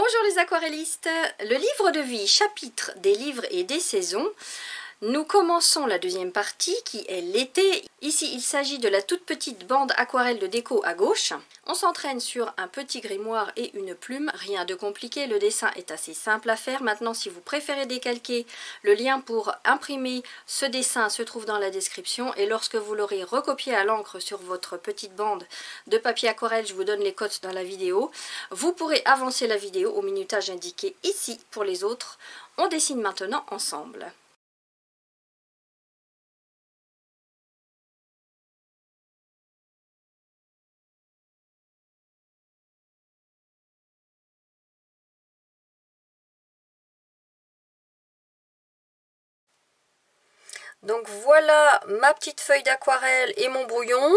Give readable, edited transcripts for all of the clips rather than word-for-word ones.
Bonjour les aquarellistes, le livre de vie, chapitre des livres et des saisons. Nous commençons la deuxième partie qui est l'été. Ici il s'agit de la toute petite bande aquarelle de déco à gauche. On s'entraîne sur un petit grimoire et une plume, rien de compliqué, le dessin est assez simple à faire. Maintenant si vous préférez décalquer, le lien pour imprimer ce dessin se trouve dans la description. Et lorsque vous l'aurez recopié à l'encre sur votre petite bande de papier aquarelle, je vous donne les codes dans la vidéo. Vous pourrez avancer la vidéo au minutage indiqué ici pour les autres. On dessine maintenant ensemble. Donc voilà ma petite feuille d'aquarelle et mon brouillon.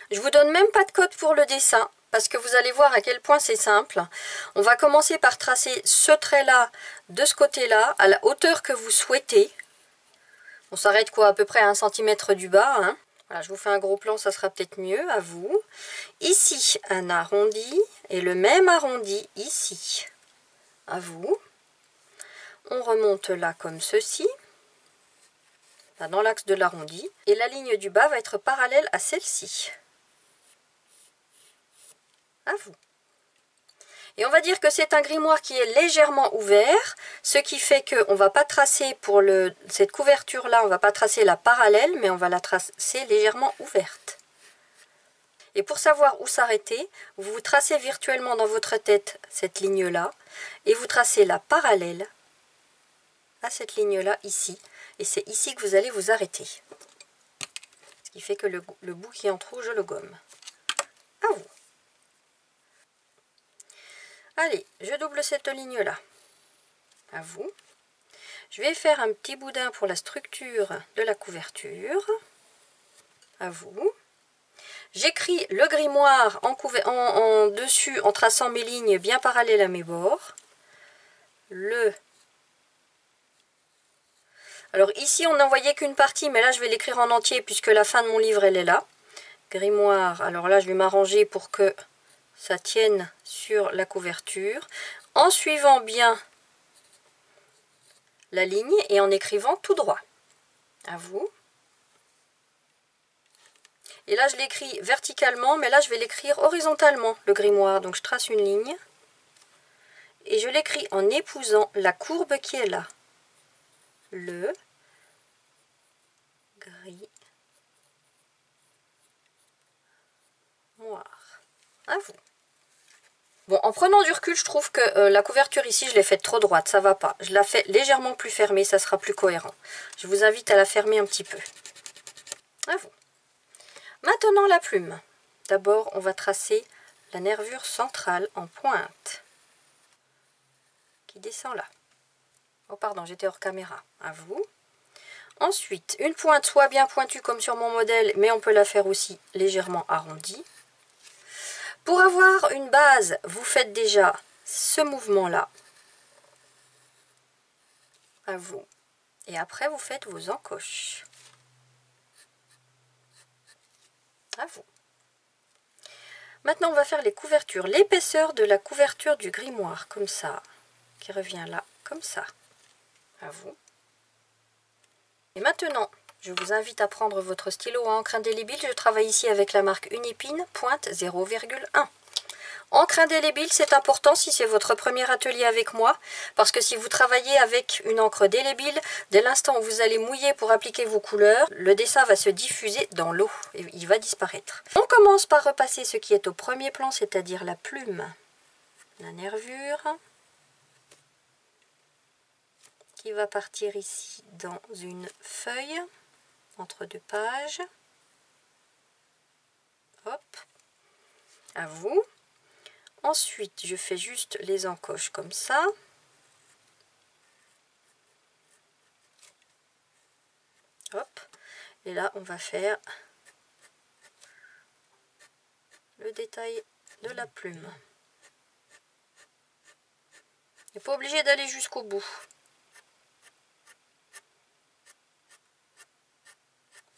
Je vous donne même pas de code pour le dessin parce que vous allez voir à quel point c'est simple. On va commencer par tracer ce trait là de ce côté là à la hauteur que vous souhaitez. On s'arrête quoi à peu près à 1 cm du bas. Hein. Voilà, je vous fais un gros plan, ça sera peut-être mieux à vous. Ici un arrondi et le même arrondi ici. À vous. On remonte là comme ceci. Dans l'axe de l'arrondi, et la ligne du bas va être parallèle à celle-ci. À vous. Et on va dire que c'est un grimoire qui est légèrement ouvert, ce qui fait qu'on ne va pas tracer pour cette couverture-là, on ne va pas tracer la parallèle, mais on va la tracer légèrement ouverte. Et pour savoir où s'arrêter, vous tracez virtuellement dans votre tête cette ligne-là, et vous tracez la parallèle à cette ligne-là ici. Et c'est ici que vous allez vous arrêter. Ce qui fait que le bout qui est en trou, je le gomme. À vous. Allez, je double cette ligne-là. À vous. Je vais faire un petit boudin pour la structure de la couverture. À vous. J'écris le grimoire en dessus en traçant mes lignes bien parallèles à mes bords. Alors ici, on n'en voyait qu'une partie, mais là, je vais l'écrire en entier puisque la fin de mon livre, elle est là. Grimoire. Alors là, je vais m'arranger pour que ça tienne sur la couverture. En suivant bien la ligne et en écrivant tout droit. À vous. Et là, je l'écris verticalement, mais là, je vais l'écrire horizontalement, le grimoire. Donc, je trace une ligne. Et je l'écris en épousant la courbe qui est là. Le grimoire. À vous. Bon, en prenant du recul, je trouve que la couverture ici, je l'ai faite trop droite, ça va pas. Je la fais légèrement plus fermée, ça sera plus cohérent. Je vous invite à la fermer un petit peu. À vous. Maintenant, la plume. D'abord, on va tracer la nervure centrale en pointe. Qui descend là. Oh pardon, j'étais hors caméra. À vous. Ensuite, une pointe soit bien pointue comme sur mon modèle, mais on peut la faire aussi légèrement arrondie. Pour avoir une base, vous faites déjà ce mouvement-là. À vous. Et après, vous faites vos encoches. À vous. Maintenant, on va faire les couvertures. L'épaisseur de la couverture du grimoire, comme ça. Qui revient là, comme ça. À vous. Et maintenant, je vous invite à prendre votre stylo à encre indélébile. Je travaille ici avec la marque Unipin, pointe 0,1. Encre indélébile, c'est important si c'est votre premier atelier avec moi, parce que si vous travaillez avec une encre délébile, dès l'instant où vous allez mouiller pour appliquer vos couleurs, le dessin va se diffuser dans l'eau et il va disparaître. On commence par repasser ce qui est au premier plan, c'est-à-dire la plume, la nervure, qui va partir ici dans une feuille, entre deux pages. Hop, à vous. Ensuite, je fais juste les encoches comme ça. Hop. Et là, on va faire le détail de la plume. On n'est pas obligé d'aller jusqu'au bout.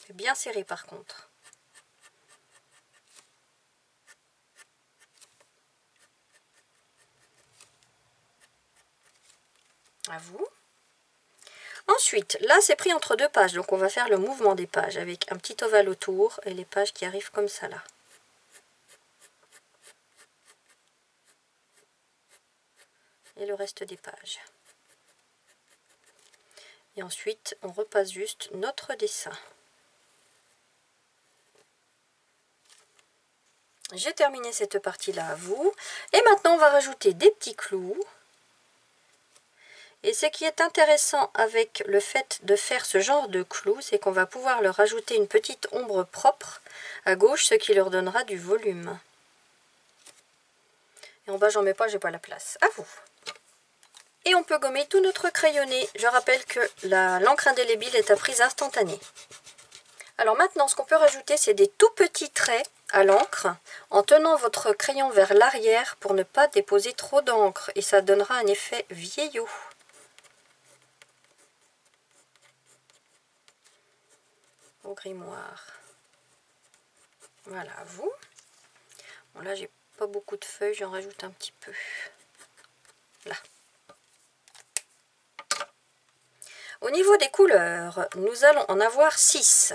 C'est bien serré par contre. À vous. Ensuite, là c'est pris entre deux pages, donc on va faire le mouvement des pages avec un petit ovale autour et les pages qui arrivent comme ça là. Et le reste des pages. Et ensuite, on repasse juste notre dessin. J'ai terminé cette partie-là à vous. Et maintenant, on va rajouter des petits clous. Et ce qui est intéressant avec le fait de faire ce genre de clous, c'est qu'on va pouvoir leur rajouter une petite ombre propre à gauche, ce qui leur donnera du volume. Et en bas, j'en mets pas, j'ai pas la place. À vous. Et on peut gommer tout notre crayonné. Je rappelle que l'encre indélébile est à prise instantanée. Alors maintenant, ce qu'on peut rajouter, c'est des tout petits traits à l'encre en tenant votre crayon vers l'arrière pour ne pas déposer trop d'encre. Et ça donnera un effet vieillot. Au grimoire. Voilà, à vous. Bon, là, j'ai pas beaucoup de feuilles, j'en rajoute un petit peu. Là. Au niveau des couleurs, nous allons en avoir 6.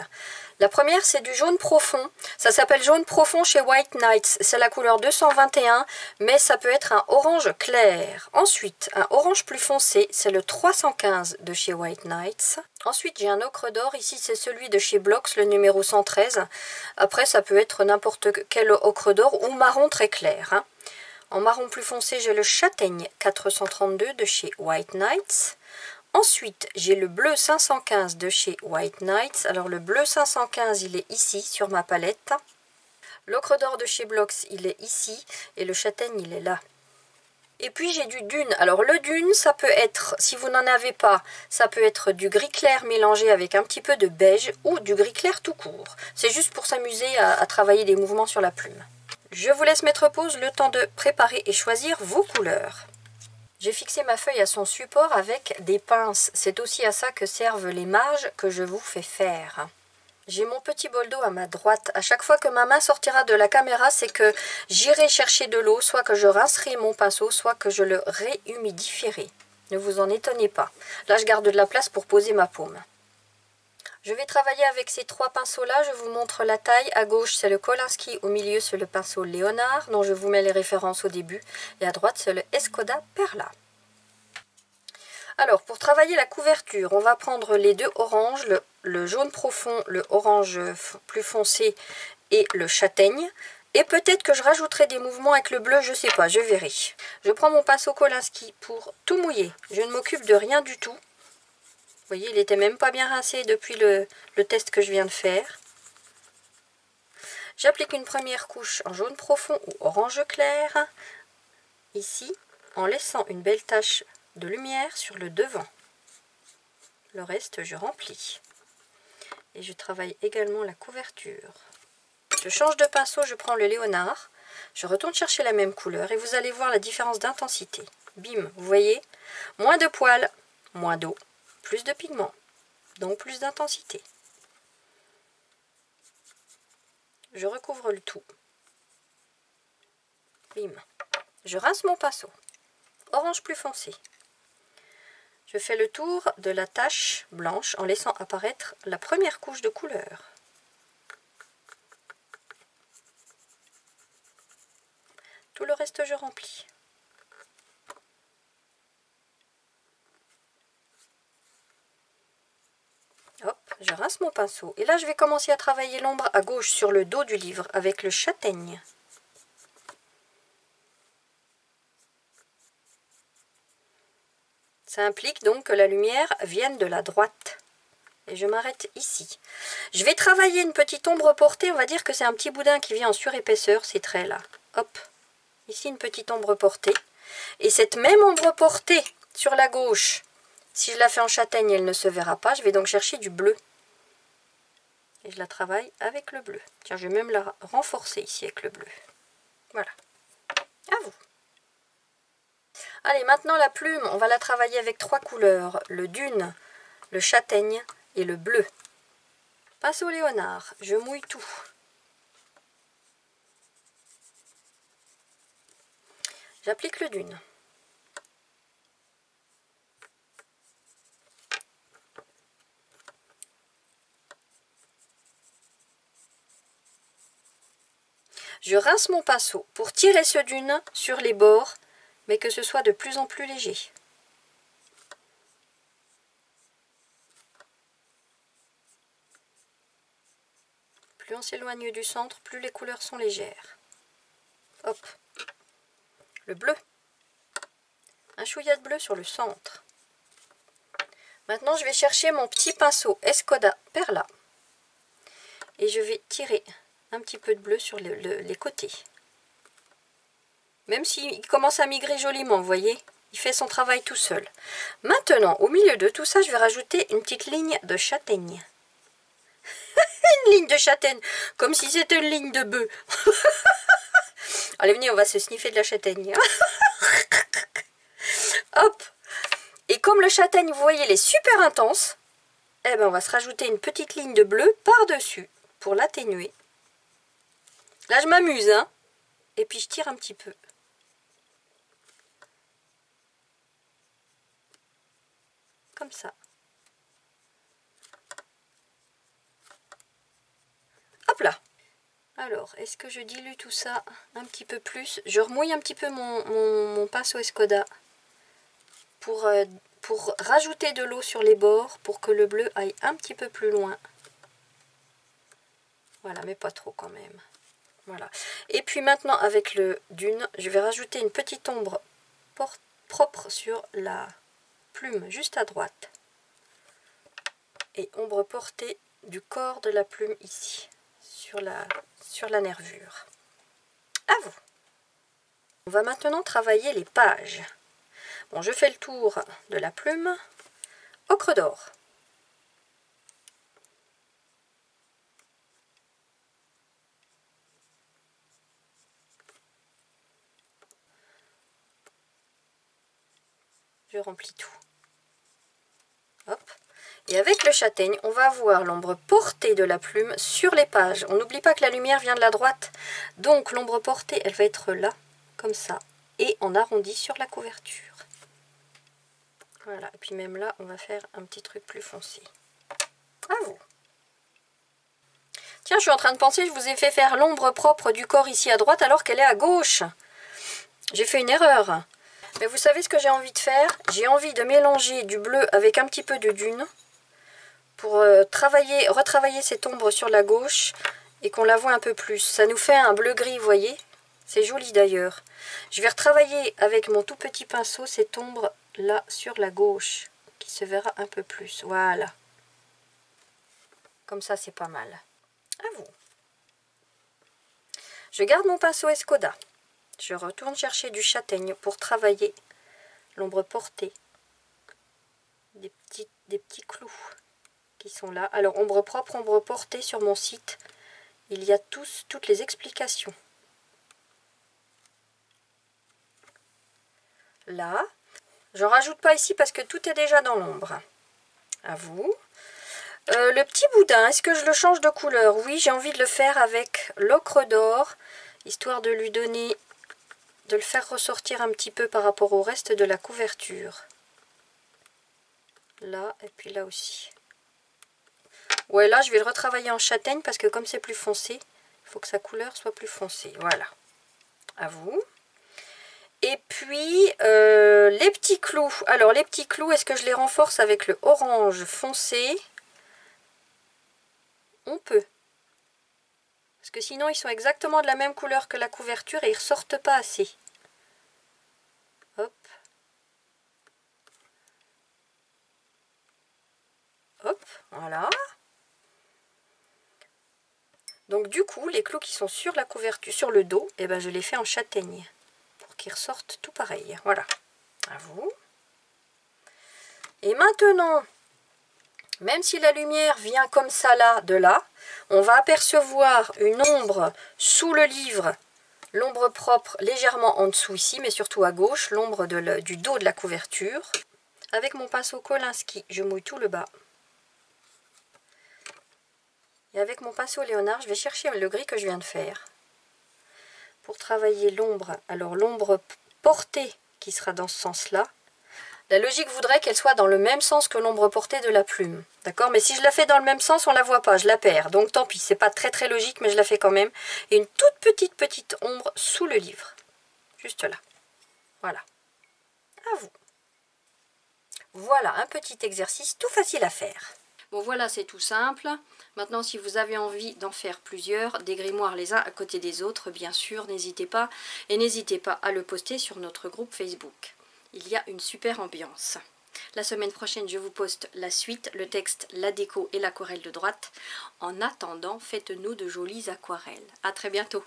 La première, c'est du jaune profond. Ça s'appelle jaune profond chez White Nights. C'est la couleur 221, mais ça peut être un orange clair. Ensuite, un orange plus foncé, c'est le 315 de chez White Nights. Ensuite, j'ai un ocre d'or. Ici, c'est celui de chez Blox, le numéro 113. Après, ça peut être n'importe quel ocre d'or ou marron très clair. Hein. En marron plus foncé, j'ai le châtaigne 432 de chez White Nights. Ensuite, j'ai le bleu 515 de chez White Nights. Alors, le bleu 515, il est ici, sur ma palette. L'ocre d'or de chez Blox, il est ici. Et le châtaigne, il est là. Et puis, j'ai du dune. Alors, le dune, ça peut être, si vous n'en avez pas, ça peut être du gris clair mélangé avec un petit peu de beige ou du gris clair tout court. C'est juste pour s'amuser à travailler des mouvements sur la plume. Je vous laisse mettre pause le temps de préparer et choisir vos couleurs. J'ai fixé ma feuille à son support avec des pinces. C'est aussi à ça que servent les marges que je vous fais faire. J'ai mon petit bol d'eau à ma droite. À chaque fois que ma main sortira de la caméra, c'est que j'irai chercher de l'eau, soit que je rincerai mon pinceau, soit que je le réhumidifierai. Ne vous en étonnez pas. Là, je garde de la place pour poser ma paume. Je vais travailler avec ces trois pinceaux-là. Je vous montre la taille. À gauche, c'est le Kolinsky. Au milieu, c'est le pinceau Léonard, dont je vous mets les références au début. Et à droite, c'est le Escoda Perla. Alors, pour travailler la couverture, on va prendre les deux oranges, le jaune profond, le orange plus foncé et le châtaigne. Et peut-être que je rajouterai des mouvements avec le bleu, je ne sais pas, je verrai. Je prends mon pinceau Kolinsky pour tout mouiller. Je ne m'occupe de rien du tout. Vous voyez, il n'était même pas bien rincé depuis le test que je viens de faire. J'applique une première couche en jaune profond ou orange clair, ici, en laissant une belle tache de lumière sur le devant. Le reste, je remplis. Et je travaille également la couverture. Je change de pinceau, je prends le Léonard. Je retourne chercher la même couleur et vous allez voir la différence d'intensité. Bim, vous voyez, moins de poils, moins d'eau, plus de pigments, donc plus d'intensité. Je recouvre le tout. Bim. Je rince mon pinceau. Orange plus foncé. Je fais le tour de la tache blanche en laissant apparaître la première couche de couleur. Tout le reste, je remplis. Hop, je rince mon pinceau. Et là, je vais commencer à travailler l'ombre à gauche sur le dos du livre avec le châtaigne. Ça implique donc que la lumière vienne de la droite. Et je m'arrête ici. Je vais travailler une petite ombre portée. On va dire que c'est un petit boudin qui vient en surépaisseur, ces traits-là. Hop, ici une petite ombre portée. Et cette même ombre portée sur la gauche, si je la fais en châtaigne, elle ne se verra pas. Je vais donc chercher du bleu. Et je la travaille avec le bleu. Tiens, je vais même la renforcer ici avec le bleu. Voilà. À vous. Allez, maintenant la plume, on va la travailler avec trois couleurs. Le dune, le châtaigne et le bleu. Pinceau Léonard, je mouille tout. J'applique le dune. Je rince mon pinceau pour tirer ce dune sur les bords, mais que ce soit de plus en plus léger. Plus on s'éloigne du centre, plus les couleurs sont légères. Hop. Le bleu. Un chouïa de bleu sur le centre. Maintenant, je vais chercher mon petit pinceau Escoda Perla. Et je vais tirer un petit peu de bleu sur les côtés. Même s'il commence à migrer joliment, vous voyez, il fait son travail tout seul. Maintenant, au milieu de tout ça, je vais rajouter une petite ligne de châtaigne. Une ligne de châtaigne, comme si c'était une ligne de bœuf. Allez, venez, on va se sniffer de la châtaigne. Hop. Et comme le châtaigne, vous voyez, il est super intense, eh ben, on va se rajouter une petite ligne de bleu par-dessus pour l'atténuer. Là, je m'amuse, hein. Et puis, je tire un petit peu. Comme ça. Hop là. Alors, est-ce que je dilue tout ça un petit peu plus? Je remouille un petit peu mon pinceau Escoda pour rajouter de l'eau sur les bords pour que le bleu aille un petit peu plus loin. Voilà, mais pas trop quand même. Voilà. Et puis maintenant, avec le dune, je vais rajouter une petite ombre propre sur la plume juste à droite. Et ombre portée du corps de la plume ici, sur la nervure. À vous. On va maintenant travailler les pages. Bon, je fais le tour de la plume. Ocre d'or. Je remplis tout. Hop. Et avec le châtaigne, on va avoir l'ombre portée de la plume sur les pages. On n'oublie pas que la lumière vient de la droite. Donc l'ombre portée, elle va être là, comme ça. Et en arrondi sur la couverture. Voilà. Et puis même là, on va faire un petit truc plus foncé. À vous. Tiens, je suis en train de penser, je vous ai fait faire l'ombre propre du corps ici à droite alors qu'elle est à gauche. J'ai fait une erreur. Mais vous savez ce que j'ai envie de faire? J'ai envie de mélanger du bleu avec un petit peu de dune pour retravailler cette ombre sur la gauche et qu'on la voit un peu plus. Ça nous fait un bleu-gris, vous voyez? C'est joli d'ailleurs. Je vais retravailler avec mon tout petit pinceau cette ombre là sur la gauche qui se verra un peu plus. Voilà. Comme ça, c'est pas mal. À vous. Je garde mon pinceau Escoda. Je retourne chercher du châtaigne pour travailler l'ombre portée. Des petits clous qui sont là. Alors, ombre propre, ombre portée, sur mon site, il y a toutes les explications. Là, je rajoute pas ici parce que tout est déjà dans l'ombre. À vous. Le petit boudin, est-ce que je le change de couleur? Oui, j'ai envie de le faire avec l'ocre d'or, histoire de lui donner, de le faire ressortir un petit peu par rapport au reste de la couverture. Là, et puis là aussi. Ouais, là, je vais le retravailler en châtaigne parce que comme c'est plus foncé, il faut que sa couleur soit plus foncée. Voilà. À vous. Et puis, les petits clous. Alors, les petits clous, est-ce que je les renforce avec le orange foncé? On peut. Parce que sinon, ils sont exactement de la même couleur que la couverture et ils ne ressortent pas assez. Hop. Hop, voilà. Donc du coup, les clous qui sont sur la couverture, sur le dos, eh ben, je les fais en châtaigne. Pour qu'ils ressortent tout pareil. Voilà. À vous. Et maintenant, même si la lumière vient comme ça là, de là, on va apercevoir une ombre sous le livre, l'ombre propre légèrement en dessous ici, mais surtout à gauche, l'ombre du dos de la couverture. Avec mon pinceau Kolinsky, je mouille tout le bas. Et avec mon pinceau Léonard, je vais chercher le gris que je viens de faire. Pour travailler l'ombre, alors l'ombre portée qui sera dans ce sens-là. La logique voudrait qu'elle soit dans le même sens que l'ombre portée de la plume. D'accord? Mais si je la fais dans le même sens, on la voit pas, je la perds. Donc tant pis, c'est pas très logique, mais je la fais quand même. Et une toute petite ombre sous le livre. Juste là. Voilà. À vous. Voilà, un petit exercice tout facile à faire. Bon voilà, c'est tout simple. Maintenant, si vous avez envie d'en faire plusieurs, des grimoires les uns à côté des autres, bien sûr, n'hésitez pas. Et n'hésitez pas à le poster sur notre groupe Facebook. Il y a une super ambiance. La semaine prochaine, je vous poste la suite, le texte, la déco et l'aquarelle de droite. En attendant, faites-nous de jolies aquarelles. À très bientôt.